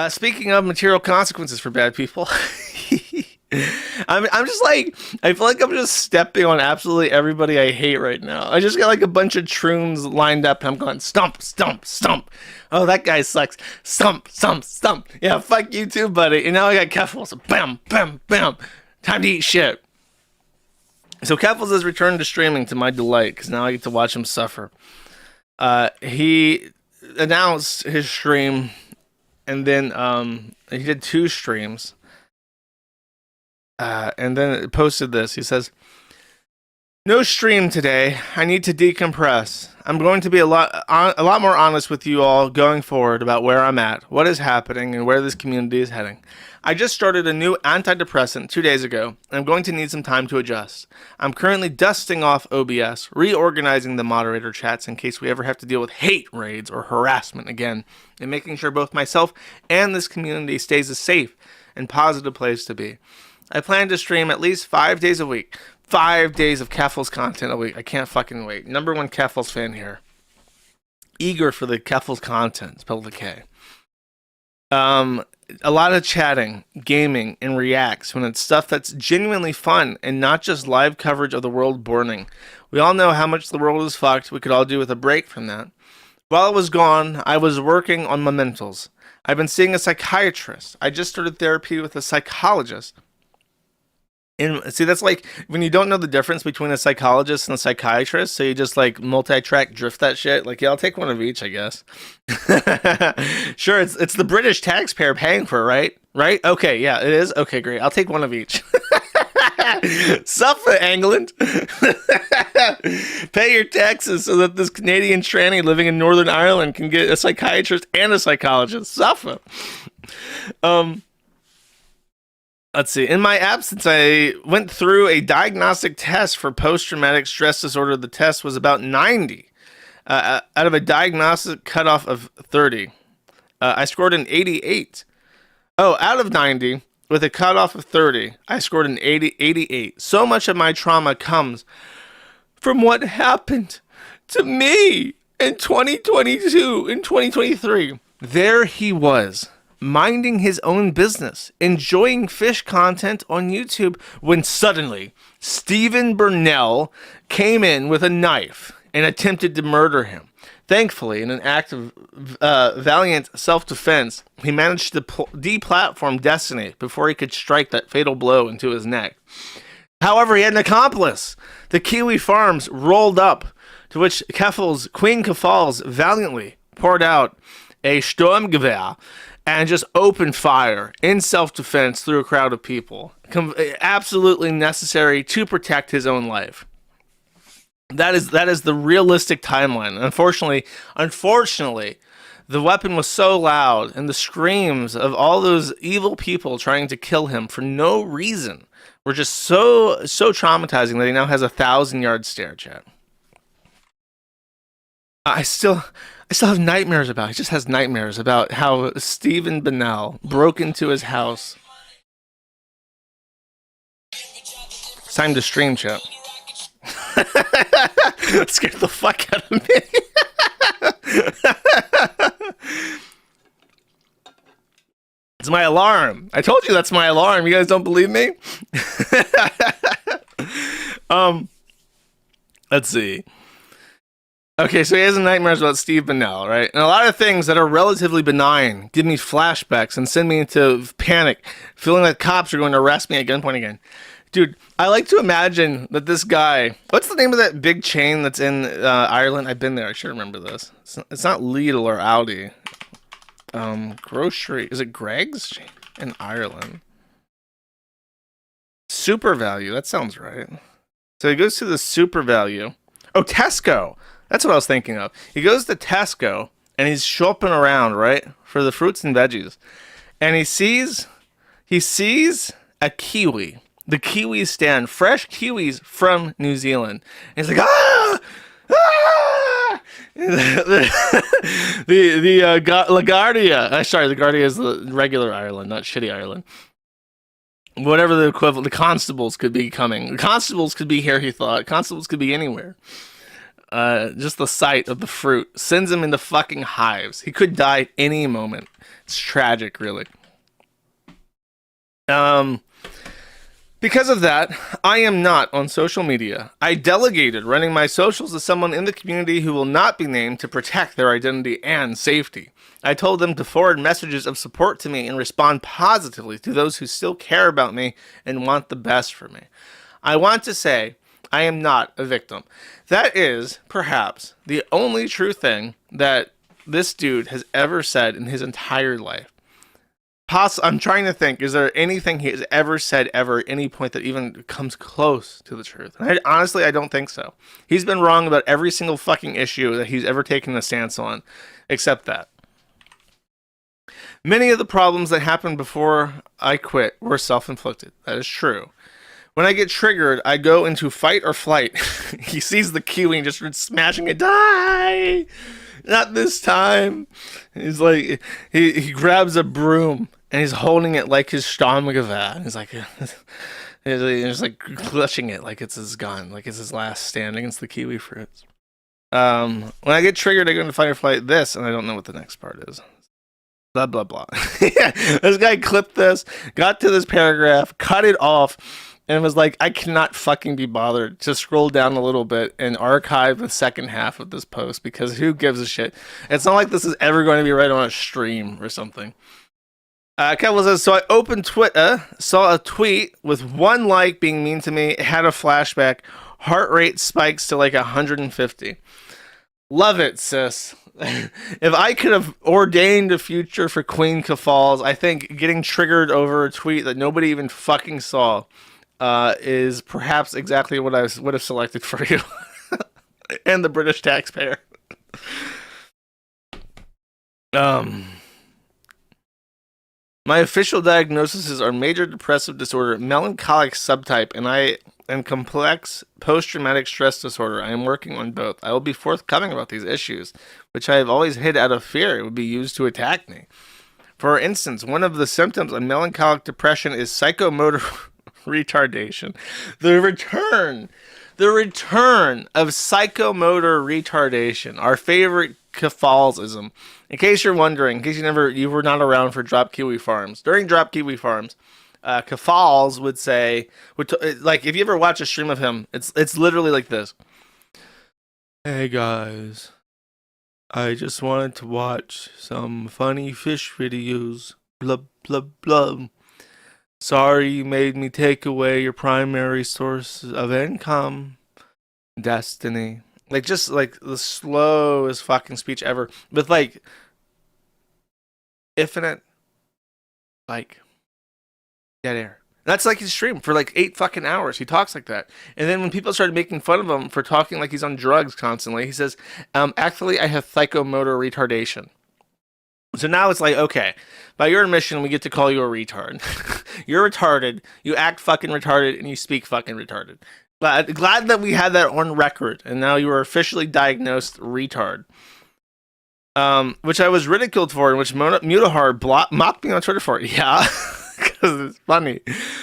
Speaking of material consequences for bad people, I'm just like, I feel like I'm just stepping on absolutely everybody I hate right now. I just got like a bunch of troons lined up and I'm going stump, stump, stump. Oh, that guy sucks. Stump, stump, stump. Yeah, fuck you too, buddy. And now I got Keffals. Bam, bam, bam. Time to eat shit. So Keffals has returned to streaming to my delight because now I get to watch him suffer. He announced his stream and then he did two streams. And then it posted this. He says, "No stream today. I need to decompress. I'm going to be a lot more honest with you all going forward about where I'm at, what is happening, and where this community is heading. I just started a new antidepressant 2 days ago, and I'm going to need some time to adjust. I'm currently dusting off OBS, reorganizing the moderator chats in case we ever have to deal with hate raids or harassment again, and making sure both myself and this community stays a safe and positive place to be. I plan to stream at least 5 days a week. 5 days of Keffals content a week. I can't fucking wait. Number one Keffals fan here. Eager for the Keffals content. Spelled with a K. A lot of chatting, gaming, and reacts when it's stuff that's genuinely fun and not just live coverage of the world burning. We all know how much the world is fucked. We could all do with a break from that. While I was gone, I was working on my mentals. I've been seeing a psychiatrist. I just started therapy with a psychologist. And see, that's like when you don't know the difference between a psychologist and a psychiatrist, so you just like multi-track drift that shit. Like, yeah, I'll take one of each, I guess. Sure, it's the British taxpayer paying for it, right? Right? Okay, yeah, it is. Okay, great. I'll take one of each. Suffer, England. Pay your taxes so that this Canadian tranny living in Northern Ireland can get a psychiatrist and a psychologist. Suffer. Let's see. In my absence, I went through a diagnostic test for post-traumatic stress disorder. The test was about 90 out of a diagnostic cutoff of 30. I scored an 88. Oh, out of 90 with a cutoff of 30, I scored an 88. So much of my trauma comes from what happened to me in 2022, in 2023. There he was, minding his own business, enjoying fish content on YouTube, when suddenly Stephen Burnell came in with a knife and attempted to murder him. Thankfully, in an act of valiant self-defense, he managed to deplatform Destiny before he could strike that fatal blow into his neck. However, he had an accomplice. The Kiwi Farms rolled up, to which Queen Keffals valiantly poured out a Sturmgewehr and just opened fire in self-defense through a crowd of people. Absolutely necessary to protect his own life. That is the realistic timeline. Unfortunately, the weapon was so loud, and the screams of all those evil people trying to kill him for no reason were just so traumatizing that he now has a 1,000-yard stare, chat. I still have nightmares about it. He just has nightmares about how Stephen Burnell broke into his house. It's time to stream, chat. Scared the fuck out of me. It's my alarm. I told you that's my alarm. You guys don't believe me? Let's see. Okay, so he has nightmares about Steve Burnell, right? And a lot of things that are relatively benign give me flashbacks and send me into panic, feeling like cops are going to arrest me at gunpoint again. Dude, I like to imagine that this guy... What's the name of that big chain that's in Ireland? I've been there. I should remember this. It's not Lidl or Aldi. Grocery. Is it Greg's? In Ireland. Super Value. That sounds right. So he goes to the Super Value. Oh, Tesco. That's what I was thinking of. He goes to Tesco, and he's shopping around, right, for the fruits and veggies. And he sees a kiwi. The kiwis stand, fresh kiwis from New Zealand. And he's like, ah! Ah! LaGuardia. Sorry, LaGuardia is the regular Ireland, not shitty Ireland. Whatever the equivalent, the constables could be coming. The constables could be here, he thought. Constables could be anywhere. Just the sight of the fruit sends him into fucking hives. He could die at any moment. It's tragic, really. Um, because of that, I am not on social media. I delegated running my socials to someone in the community who will not be named to protect their identity and safety. I told them to forward messages of support to me and respond positively to those who still care about me and want the best for me. I want to say I am not a victim. That is, perhaps, the only true thing that this dude has ever said in his entire life. I'm trying to think, is there anything he has ever said ever at any point that even comes close to the truth? And honestly, I don't think so. He's been wrong about every single fucking issue that he's ever taken a stance on, except that. Many of the problems that happened before I quit were self-inflicted. That is true. When I get triggered, I go into fight or flight. He sees the Kiwi and just starts smashing it. Die! Not this time. He's like, he grabs a broom and he's holding it like his Stammgewehr. He's like, he's like clutching it like it's his gun, like it's his last stand against the kiwi fruits. When I get triggered, I go into fight or flight. This, and I don't know what the next part is. Blah blah blah. Yeah, this guy clipped this, got to this paragraph, cut it off, and was like, I cannot fucking be bothered to scroll down a little bit and archive the second half of this post because who gives a shit? It's not like this is ever going to be right on a stream or something. Keffals says, so I opened Twitter, saw a tweet with one like being mean to me, had a flashback, heart rate spikes to like 150. Love it, sis. If I could have ordained a future for Queen Keffals, I think getting triggered over a tweet that nobody even fucking saw is perhaps exactly what I would have selected for you. And the British taxpayer. My official diagnoses are major depressive disorder, melancholic subtype, and complex post-traumatic stress disorder. I am working on both. I will be forthcoming about these issues, which I have always hid out of fear it would be used to attack me. For instance, one of the symptoms of melancholic depression is psychomotor retardation. The return of psychomotor retardation, our favorite Keffalsism. In case you're wondering, in case you were not around for Drop Kiwi Farms, during Drop Kiwi Farms, Keffals would say, like if you ever watch a stream of him, it's literally like this. Hey guys, I just wanted to watch some funny fish videos. Blah blah blah. Sorry you made me take away your primary source of income. Destiny. Like, just like the slowest fucking speech ever. With like infinite, like, dead air. That's like his stream for like 8 fucking hours. He talks like that. And then when people started making fun of him for talking like he's on drugs constantly, he says, actually, I have psychomotor retardation. So now it's like, okay, by your admission, we get to call you a retard. You're retarded, you act fucking retarded, and you speak fucking retarded. Glad that we had that on record, and now you are officially diagnosed retard. Which I was ridiculed for, and which Mutahar mocked me on Twitter for. Yeah, because it's funny.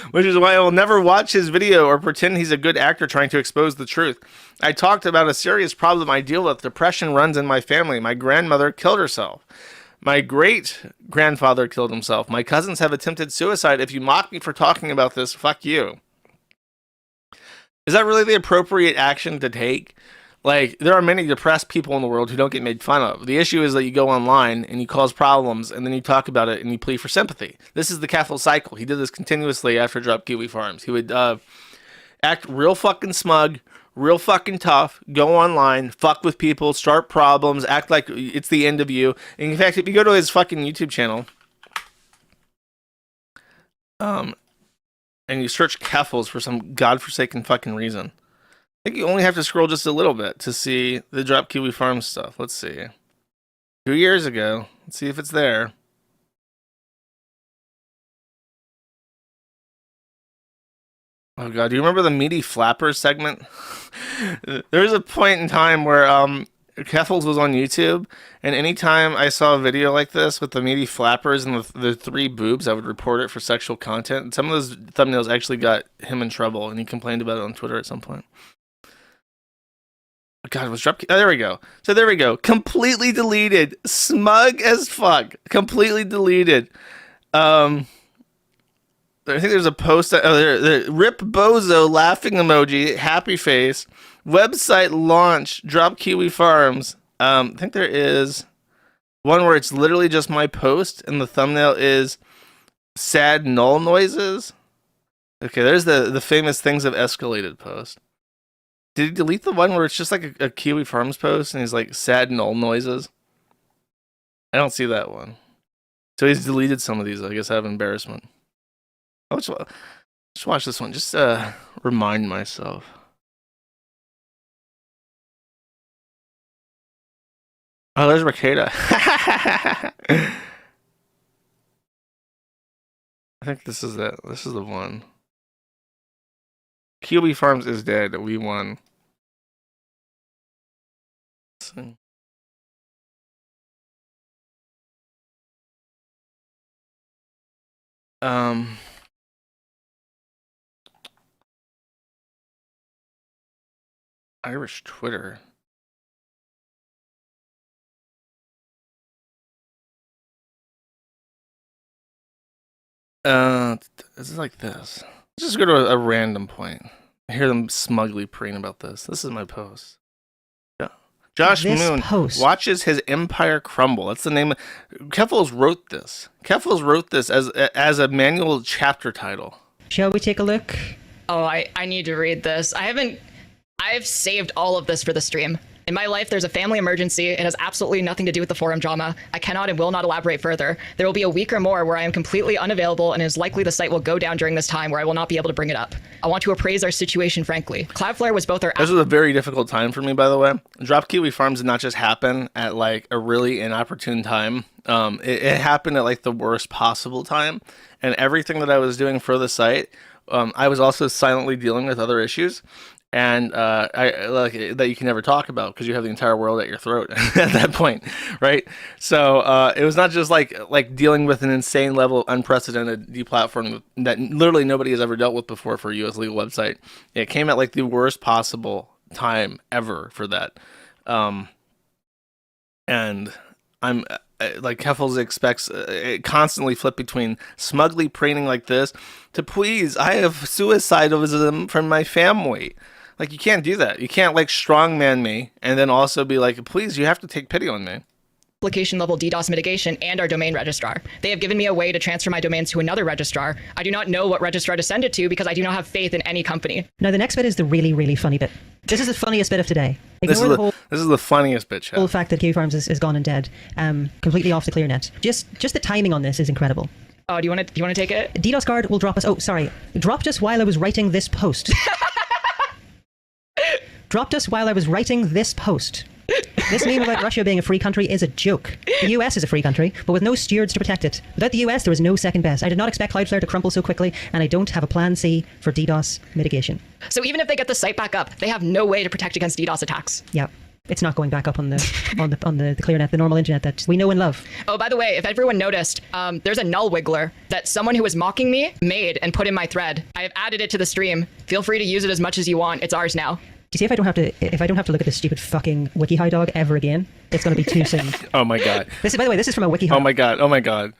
Which is why I will never watch his video or pretend he's a good actor trying to expose the truth. I talked about a serious problem I deal with. Depression runs in my family. My grandmother killed herself. My great-grandfather killed himself. My cousins have attempted suicide. If you mock me for talking about this, fuck you. Is that really the appropriate action to take? Like, there are many depressed people in the world who don't get made fun of. The issue is that you go online and you cause problems and then you talk about it and you plead for sympathy. This is the Keffals cycle. He did this continuously after Drop Kiwi Farms. He would act real fucking smug, real fucking tough, go online, fuck with people, start problems, act like it's the end of you. And in fact, if you go to his fucking YouTube channel, and you search Keffals for some godforsaken fucking reason, I think you only have to scroll just a little bit to see the Drop Kiwi Farms stuff. Let's see. 2 years ago. Let's see if it's there. Oh god, do you remember the Meaty Flappers segment? There was a point in time where Keffals was on YouTube, and anytime I saw a video like this with the Meaty Flappers and the 3 boobs, I would report it for sexual content. And some of those thumbnails actually got him in trouble, and he complained about it on Twitter at some point. God, was drop. Oh, there we go. So there we go. Completely deleted. Smug as fuck. Completely deleted. I think there's a post. Rip Bozo laughing emoji, happy face. Website launch. Drop Kiwi Farms. I think there is one where it's literally just my post, and the thumbnail is sad null noises. Okay, there's the famous things have escalated post. Did he delete the one where it's just like a Kiwi Farms post and he's like sad null noises? I don't see that one. So he's deleted some of these, I guess, out of embarrassment. Let's watch this one, just remind myself. Oh, there's Ricada. I think this is it. This is the one. Kiwi Farms is dead. We won. Irish Twitter. This is like this. Let's just go to a random point. I hear them smugly preen about this. This is my post. Yeah. Josh Moon watches his empire crumble. That's the name. Keffals wrote this. Keffals wrote this as a manual chapter title. Shall we take a look? Oh, I need to read this. I've saved all of this for the stream. In my life, there's a family emergency. It has absolutely nothing to do with the forum drama. I cannot and will not elaborate further. There will be a week or more where I am completely unavailable, and it is likely the site will go down during this time where I will not be able to bring it up. I want to appraise our situation frankly. Cloudflare was both our... This was a very difficult time for me, by the way. Drop Kiwi Farms did not just happen at like a really inopportune time. It happened at like the worst possible time, and everything that I was doing for the site, I was also silently dealing with other issues. And I like that you can never talk about because you have the entire world at your throat at that point, right? So it was not just like dealing with an insane level of unprecedented deplatforming that literally nobody has ever dealt with before for a U.S. legal website. It came at like the worst possible time ever for that, and I'm like Keffals expects it constantly flip between smugly preening like this to please I have suicidalism from my family. Like, you can't do that. You can't, like, strongman me and then also be like, please, you have to take pity on me. Application level DDoS mitigation and our domain registrar. They have given me a way to transfer my domains to another registrar. I do not know what registrar to send it to because I do not have faith in any company. Now, the next bit is the really, really funny bit. This is the funniest bit of today. This is the funniest bit, Chad. The whole fact that Kiwi Farms is gone and dead, completely off the clear net. Just the timing on this is incredible. Oh, do you want to take it? DDoS guard will drop us. Oh, sorry. Dropped us while I was writing this post. Dropped us while I was writing this post. This meme about Russia being a free country is a joke. The US is a free country, but with no stewards to protect it. Without the US, there was no second best. I did not expect Cloudflare to crumble so quickly, and I don't have a plan C for DDoS mitigation. So even if they get the site back up, they have no way to protect against DDoS attacks. Yeah. It's not going back up on the ClearNet, the normal internet that we know and love. Oh, by the way, if everyone noticed, there's a null wiggler that someone who was mocking me made and put in my thread. I have added it to the stream. Feel free to use it as much as you want. It's ours now. Do you see if I don't have to look at this stupid fucking WikiHow dog ever again, it's going to be too soon. Oh my god. This is, by the way, this is from a WikiHow. Oh my god. Oh my god.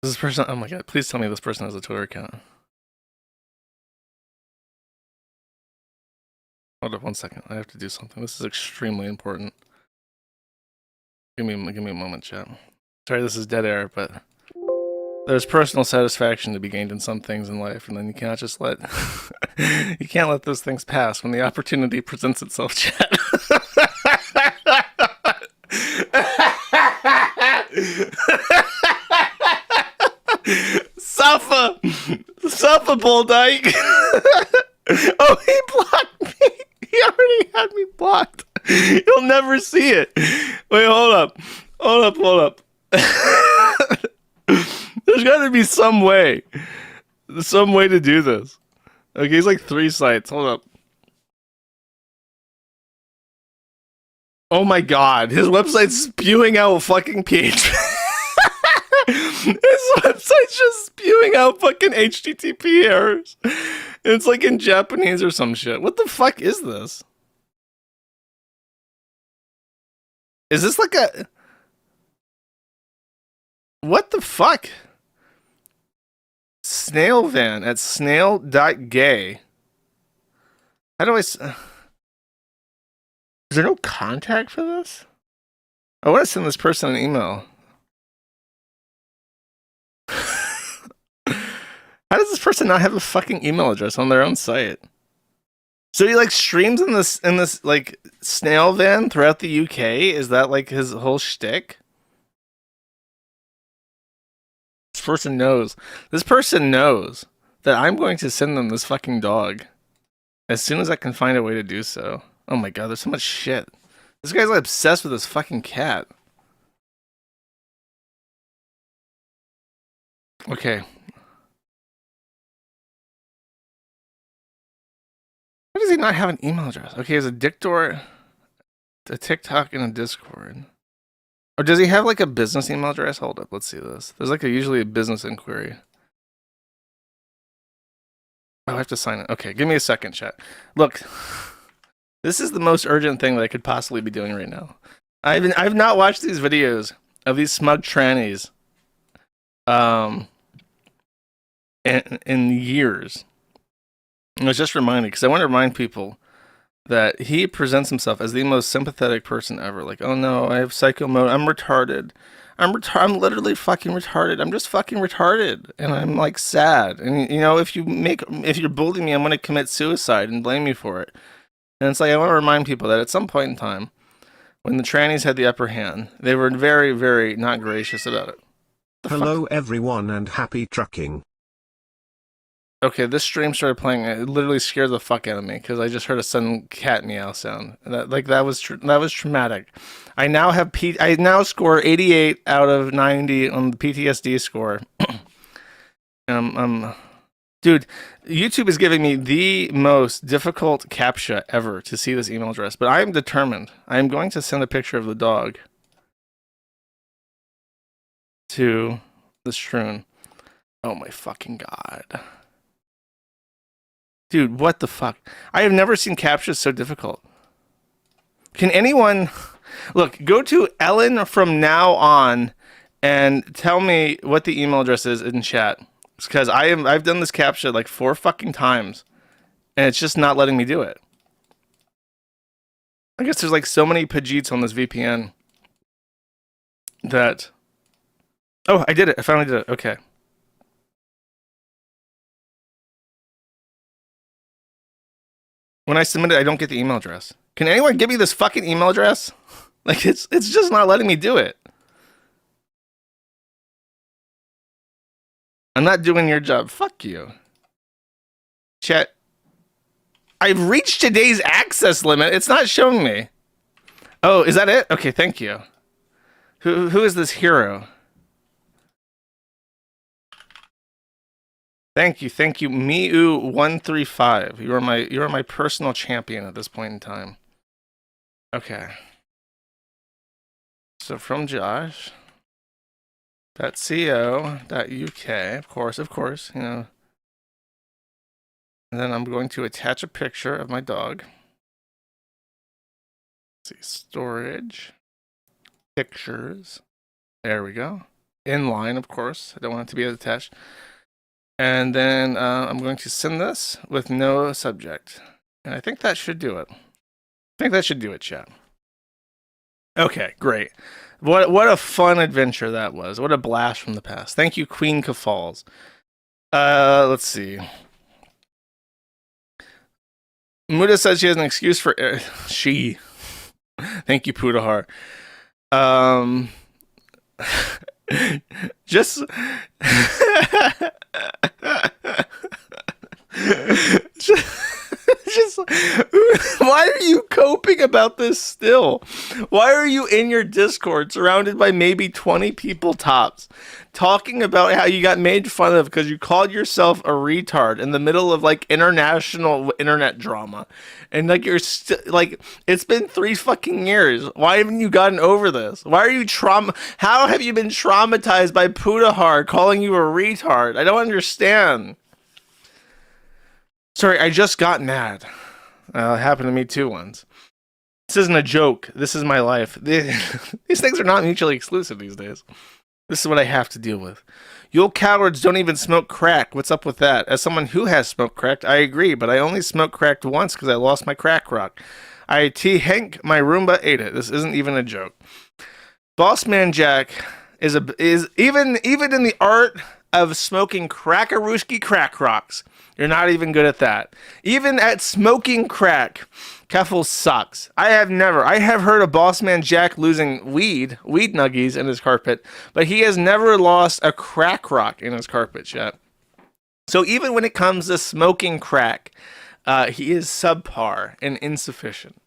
This person. Oh my god. Please tell me this person has a Twitter account. Hold up 1 second. I have to do something. This is extremely important. Give me a moment, chat. Sorry, this is dead air, but there's personal satisfaction to be gained in some things in life, and then you cannot just let you can't let those things pass when the opportunity presents itself, chat. Suffer, Bull Dyke. Oh, he blocked me. He already had me blocked. You'll never see it. Wait, hold up. There's got to be some way to do this. Okay, he's like 3 sites. Hold up. Oh my god, his website's spewing out fucking PHP. His website's just spewing out fucking HTTP errors. It's like in Japanese or some shit. What the fuck is this? Is this like a... What the fuck? Snail van at snail.gay. How do I... Is there no contact for this? I want to send this person an email. How does this person not have a fucking email address on their own site? So he like streams in this like snail van throughout the UK? Is that like his whole shtick? This person knows. This person knows that I'm going to send them this fucking dog as soon as I can find a way to do so. Oh my god, there's so much shit. This guy's like obsessed with this fucking cat. Okay. Why does he not have an email address? Okay, he has a Dictor, a TikTok, and a Discord. Or does he have like a business email address? Hold up, let's see this. There's like usually a business inquiry. Oh, I have to sign it. Okay, give me a second, chat. Look, this is the most urgent thing that I could possibly be doing right now. I've not watched these videos of these smug trannies in years. I was just reminded, because I want to remind people that he presents himself as the most sympathetic person ever. Like, oh no, I have psycho mode. I'm retarded. I'm literally fucking retarded. I'm just fucking retarded, and I'm like sad. And you know, if you're bullying me, I'm gonna commit suicide and blame you for it. And it's like I want to remind people that at some point in time, when the trannies had the upper hand, they were very, very not gracious about it. Hello everyone and happy trucking. Okay, this stream started playing. It literally scared the fuck out of me because I just heard a sudden cat meow sound. That was traumatic. I now score 88 out of 90 on the PTSD score. Dude, YouTube is giving me the most difficult CAPTCHA ever to see this email address, but I am determined. I am going to send a picture of the dog to the Shroon. Oh my fucking god. Dude, what the fuck? I have never seen CAPTCHAs so difficult. Can anyone... Look, go to Ellen from now on and tell me what the email address is in chat. Because I've done this CAPTCHA like 4 fucking times. And it's just not letting me do it. I guess there's like so many Pajeets on this VPN that... Oh, I did it. I finally did it. Okay. When I submit it, I don't get the email address. Can anyone give me this fucking email address? Like, it's just not letting me do it. I'm not doing your job. Fuck you. Chat. I've reached today's access limit. It's not showing me. Oh, is that it? Okay, thank you. Who is this hero? Thank you, Miu135. You are my personal champion at this point in time. Okay. So from Josh, .co.uk, of course, you know. And then I'm going to attach a picture of my dog. Let's see, storage, pictures. There we go. Inline, of course. I don't want it to be attached. And then I'm going to send this with no subject. And I think that should do it. Chat. Okay, great. What a fun adventure that was. What a blast from the past. Thank you, Queen Keffals. Let's see. Muda says she has an excuse for... she. Thank you, Pudahar. Just... just why are you coping about this still? Why are you in your Discord surrounded by maybe 20 people tops talking about how you got made fun of because you called yourself a retard in the middle of like international internet drama, and like you're like, it's been 3 fucking years. Why haven't you gotten over this? Why are you how have you been traumatized by Pudahar calling you a retard? I don't understand. Sorry, I just got mad. It happened to me too once. This isn't a joke. This is my life. These things are not mutually exclusive these days. This is what I have to deal with. You old cowards don't even smoke crack. What's up with that? As someone who has smoked crack, I agree, but I only smoked crack once because I lost my crack rock. Hank, my Roomba ate it. This isn't even a joke. Bossman Jack is even in the art of smoking crackarooski crack rocks. You're not even good at that. Even at smoking crack, Keffals sucks. I have heard of Bossman Jack losing weed nuggies in his carpet, but he has never lost a crack rock in his carpet yet. So even when it comes to smoking crack, he is subpar and insufficient.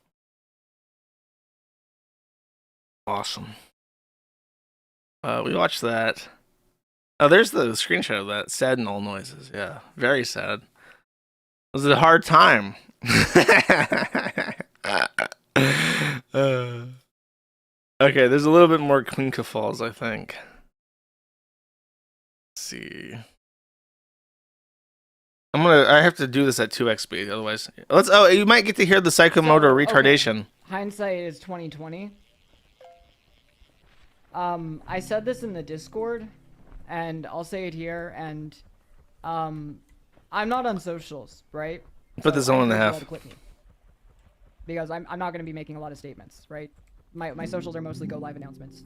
Awesome. We watched that. Oh, there's the screenshot of that. Sad null noises. Yeah, very sad. It was a hard time. Okay, there's a little bit more Queen Keffals, I think. Let's see. I have to do this at 2x speed, otherwise. You might get to hear the psychomotor retardation. Okay. Hindsight is 2020. I said this in the Discord, and I'll say it here, and I'm not on socials, right? Put this on and a half. Because I'm not going to be making a lot of statements, right? My socials are mostly go live announcements.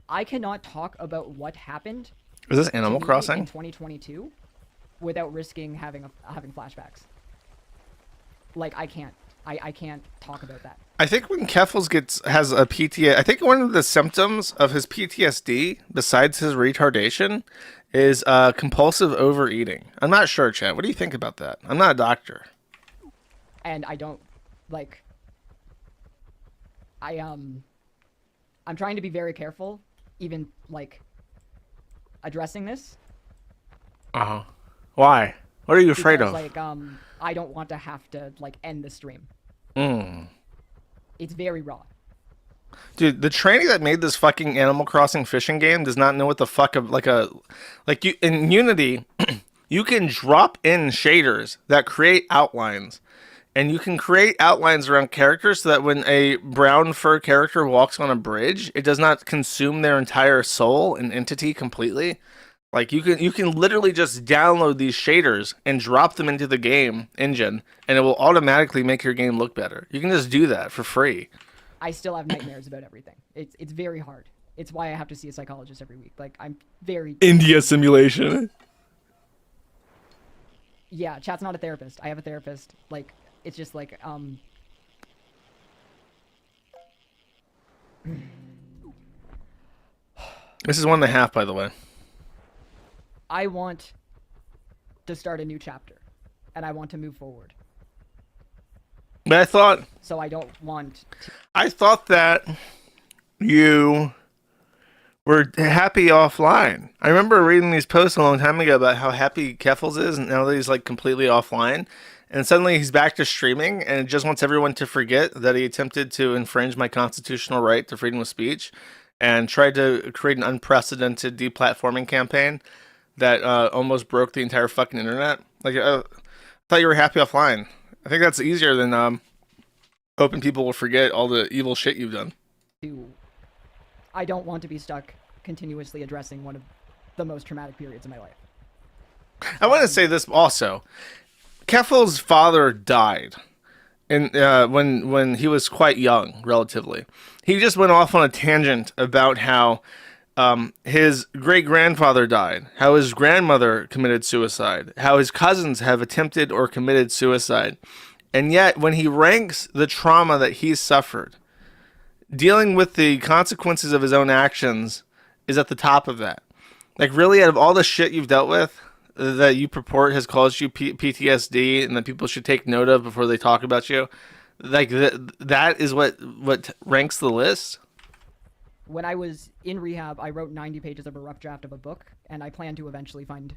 I cannot talk about what happened. Is this Animal Crossing? In 2022 without risking having flashbacks. Like, I can't talk about that. I think when Keffals has a PTSD, I think one of the symptoms of his PTSD, besides his retardation, is compulsive overeating. I'm not sure, Chad. What do you think about that? I'm not a doctor. And I don't, like, I'm trying to be very careful, even, like, addressing this. Uh-huh. Why? What are you afraid of? Like, I don't want to have to, like, end the stream. It's very raw. Dude, the tranny that made this fucking Animal Crossing fishing game does not know what the fuck in Unity, you can drop in shaders that create outlines. And you can create outlines around characters so that when a brown fur character walks on a bridge, it does not consume their entire soul and entity completely. Like, you can literally just download these shaders and drop them into the game engine, and it will automatically make your game look better. You can just do that for free. I still have nightmares about everything. It's very hard. It's why I have to see a psychologist every week. Like, I'm very... India simulation. Yeah, chat's not a therapist. I have a therapist. Like, it's just like, This is 1.5, by the way. I want to start a new chapter, and I want to move forward. But So I don't want to... I thought that you were happy offline. I remember reading these posts a long time ago about how happy Keffals is, and now that he's like completely offline. And suddenly he's back to streaming and just wants everyone to forget that he attempted to infringe my constitutional right to freedom of speech and tried to create an unprecedented deplatforming campaign that almost broke the entire fucking internet. Like, I thought you were happy offline. I think that's easier than hoping people will forget all the evil shit you've done. I don't want to be stuck continuously addressing one of the most traumatic periods in my life. I want to say this also. Keffals' father died when he was quite young, relatively. He just went off on a tangent about how his great-grandfather died, how his grandmother committed suicide, how his cousins have attempted or committed suicide. And yet, when he ranks the trauma that he's suffered, dealing with the consequences of his own actions is at the top of that. Like, really, out of all the shit you've dealt with that you purport has caused you PTSD and that people should take note of before they talk about you, like, that is what ranks the list? When I was in rehab, I wrote 90 pages of a rough draft of a book, and I plan to eventually find...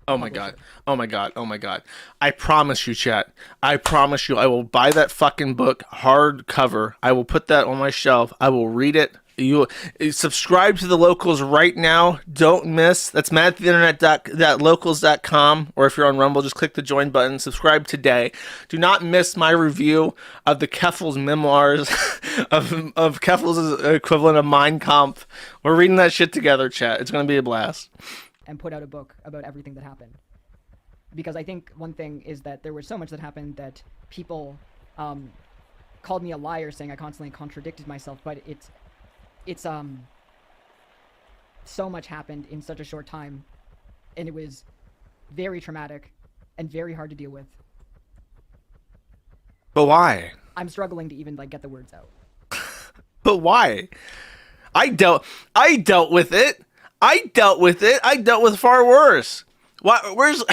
Oh my god. Oh my god. Oh my god. I promise you, chat. I promise you, I will buy that fucking book hardcover. I will put that on my shelf. I will read it You subscribe to the Locals right now. Don't miss. That's madtheinternetLocals.com, or if you're on Rumble, just click the join button. Subscribe today. Do not miss my review of the Keffals memoirs of Keffals' equivalent of Mein Kampf. We're reading that shit together, chat. It's going to be a blast. And put out a book about everything that happened. Because I think one thing is that there was so much that happened that people called me a liar, saying I constantly contradicted myself, but it's so much happened in such a short time, and it was very traumatic and very hard to deal with. But why? I'm struggling to even like get the words out. But why? I dealt with it. I dealt with far worse. Where's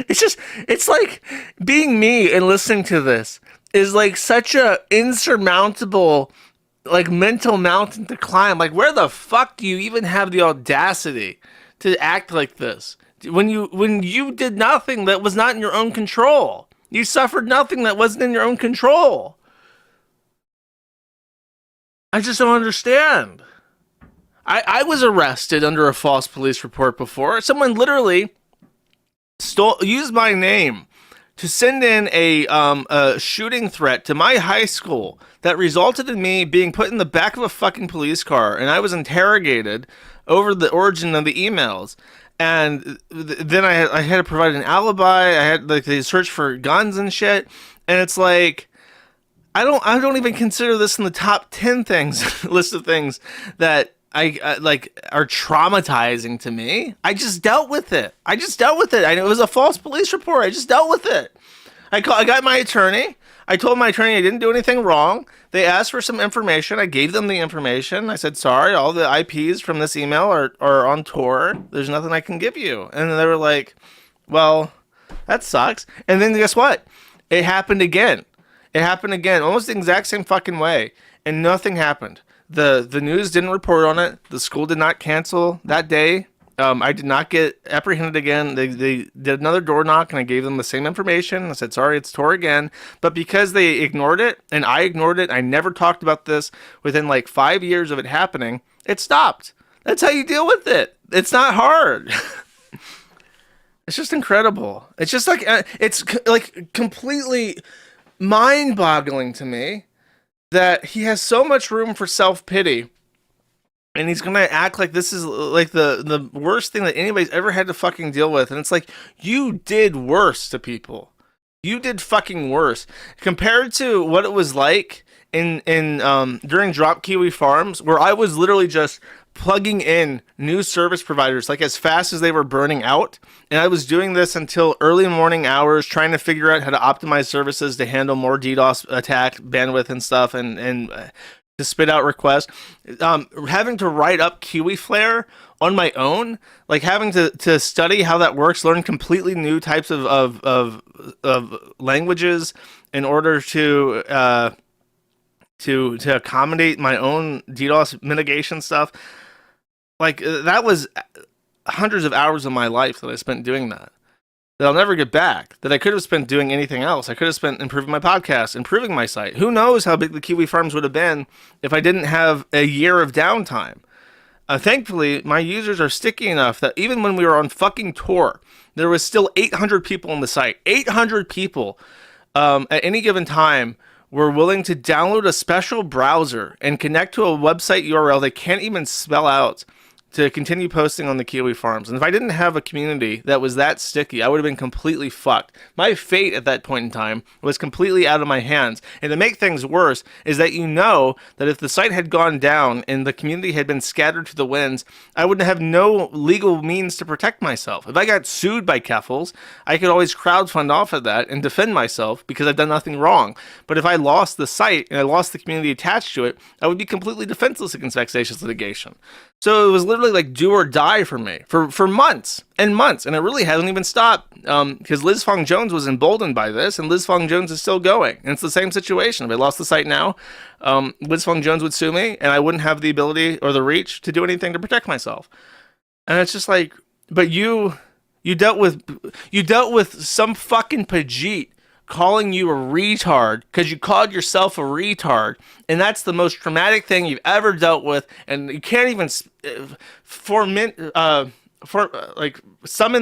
it's like being me and listening to this is like such a insurmountable like mental mountain to climb. Like, where the fuck do you even have the audacity to act like this when you did nothing that was not in your own control? You suffered nothing that wasn't in your own control. I just don't understand. I was arrested under a false police report before. Someone literally used my name to send in a shooting threat to my high school that resulted in me being put in the back of a fucking police car, and I was interrogated over the origin of the emails. And then I had to provide an alibi. I had like they search for guns and shit, and it's like I don't even consider this in the top 10 things list of things that I like are traumatizing to me. I just dealt with it. I know it was a false police report. I just dealt with it. I got my attorney. I told my attorney I didn't do anything wrong. They asked for some information. I gave them the information. I said, sorry, all the IPs from this email are on tour. There's nothing I can give you. And then they were like, well, that sucks. And then guess what? It happened again. Almost the exact same fucking way. And nothing happened. The news didn't report on it. The school did not cancel that day. I did not get apprehended again. They did another door knock, and I gave them the same information. I said, sorry, it's tore again. But because they ignored it, and I ignored it, I never talked about this within like 5 years of it happening, it stopped. That's how you deal with it. It's not hard. It's just incredible. It's just like, it's like completely mind-boggling to me that he has so much room for self-pity, and he's gonna act like this is like the worst thing that anybody's ever had to fucking deal with. And it's like, you did worse to people. You did fucking worse compared to what it was like in during Drop Kiwi Farms, where I was literally just plugging in new service providers like as fast as they were burning out. And I was doing this until early morning hours, trying to figure out how to optimize services to handle more DDoS attack bandwidth and stuff, and to spit out requests. Having to write up Kiwi Flare on my own, like having to study how that works, learn completely new types of languages in order to accommodate my own DDoS mitigation stuff. Like, that was hundreds of hours of my life that I spent doing that I'll never get back, that I could have spent doing anything else. I could have spent improving my podcast, improving my site. Who knows how big the Kiwi Farms would have been if I didn't have a year of downtime. Thankfully, my users are sticky enough that even when we were on fucking tour, there was still 800 people on the site. 800 people at any given time were willing to download a special browser and connect to a website URL they can't even spell out to continue posting on the Kiwi Farms. And if I didn't have a community that was that sticky, I would have been completely fucked. My fate at that point in time was completely out of my hands. And to make things worse is that you know that if the site had gone down and the community had been scattered to the winds, I would have no legal means to protect myself. If I got sued by Keffals, I could always crowdfund off of that and defend myself because I've done nothing wrong. But if I lost the site and I lost the community attached to it, I would be completely defenseless against vexatious litigation. So it was literally like do or die for me for months and months. And it really hasn't even stopped because Liz Fong Jones was emboldened by this, and Liz Fong Jones is still going. And it's the same situation. If I lost the site now, Liz Fong Jones would sue me, and I wouldn't have the ability or the reach to do anything to protect myself. And it's just like, but you dealt with some fucking Pajit calling you a retard because you called yourself a retard, and that's the most traumatic thing you've ever dealt with, and you can't even summon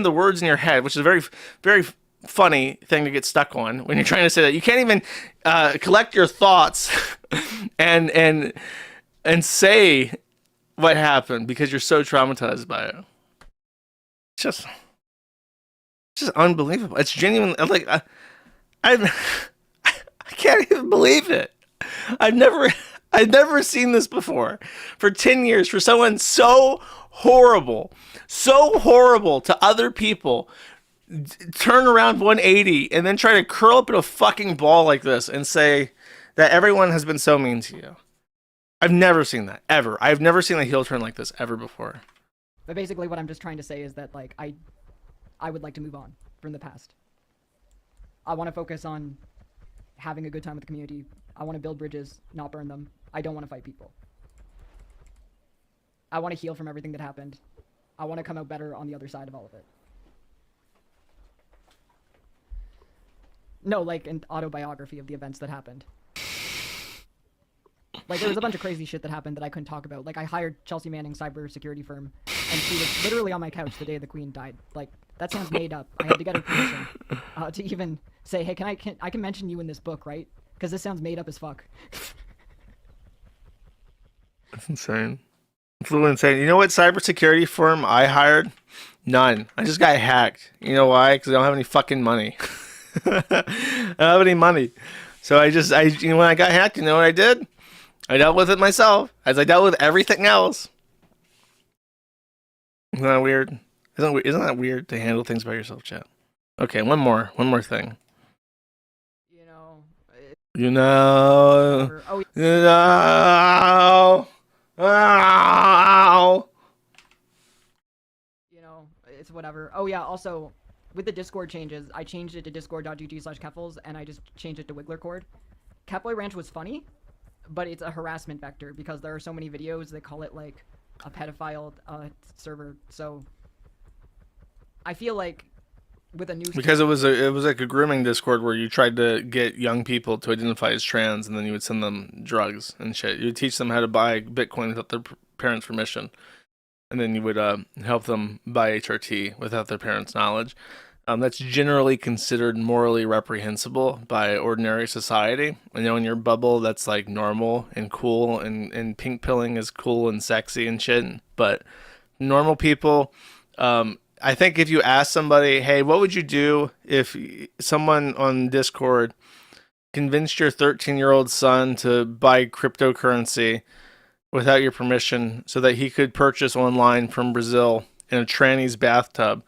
the words in your head, which is a very, very funny thing to get stuck on when you're trying to say that. You can't even collect your thoughts and say what happened because you're so traumatized by it. It's just unbelievable. It's genuine. Like I can't even believe it. I've never seen this before. For 10 years, for someone so horrible to other people, turn around 180 and then try to curl up in a fucking ball like this and say that everyone has been so mean to you. I've never seen that, ever. I've never seen a heel turn like this ever before. But basically what I'm just trying to say is that, like, I would like to move on from the past. I want to focus on having a good time with the community. I want to build bridges, not burn them. I don't want to fight people. I want to heal from everything that happened. I want to come out better on the other side of all of it. No, like an autobiography of the events that happened. Like, there was a bunch of crazy shit that happened that I couldn't talk about. Like, I hired Chelsea Manning's cybersecurity firm, and she was literally on my couch the day the Queen died. Like, that sounds made up. I had to get her permission to even say, hey, I can mention you in this book, right? Because this sounds made up as fuck. That's insane. It's a little insane. You know what cybersecurity firm I hired? None. I just got hacked. You know why? Because I don't have any fucking money. I don't have any money. So when I got hacked, you know what I did? I dealt with it myself, as I dealt with everything else. Isn't that weird? Isn't that weird to handle things by yourself, chat? Okay, one more thing. You know. You know. Oh, You know. Oh. you know, it's whatever. Oh yeah, also, with the Discord changes, I changed it to discord.gg/Keffals, and I just changed it to Wigglercord. Catboy Ranch was funny, but it's a harassment vector because there are so many videos that call it like a pedophile server. So I feel like with a new because it was like a grooming Discord where you tried to get young people to identify as trans, and then you would send them drugs and shit. You would teach them how to buy Bitcoin without their parents' permission, and then you would help them buy HRT without their parents' knowledge. That's generally considered morally reprehensible by ordinary society. I know in your bubble that's like normal and cool, and pink pilling is cool and sexy and shit. But normal people, I think if you ask somebody, hey, what would you do if someone on Discord convinced your 13-year-old son to buy cryptocurrency without your permission so that he could purchase online from Brazil in a tranny's bathtub,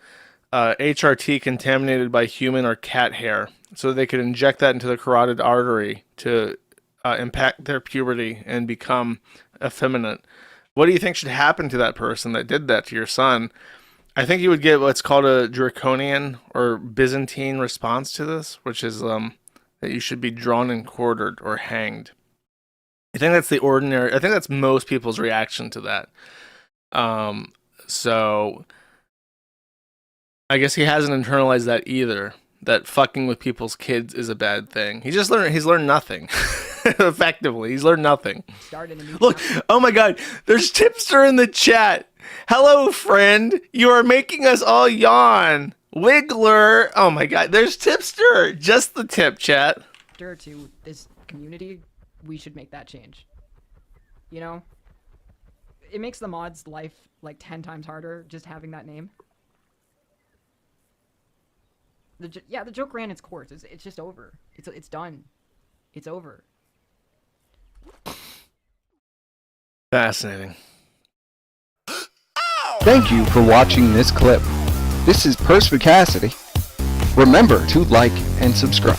HRT contaminated by human or cat hair, so they could inject that into the carotid artery to impact their puberty and become effeminate. What do you think should happen to that person that did that to your son? I think you would get what's called a draconian or Byzantine response to this, which is that you should be drawn and quartered or hanged. I think that's most people's reaction to that. So I guess he hasn't internalized that either, that fucking with people's kids is a bad thing. He's learned nothing. Effectively, he's learned nothing. Look, oh my god, there's Tipster in the chat. Hello, friend. You are making us all yawn. Wiggler. Oh my god, there's Tipster. Just the tip, chat. To this community, we should make that change. You know? It makes the mod's life like 10 times harder just having that name. The joke ran its course. It's just over. It's done. It's over. Fascinating. Thank you for watching this clip. This is Perspicacity. Remember to like and subscribe.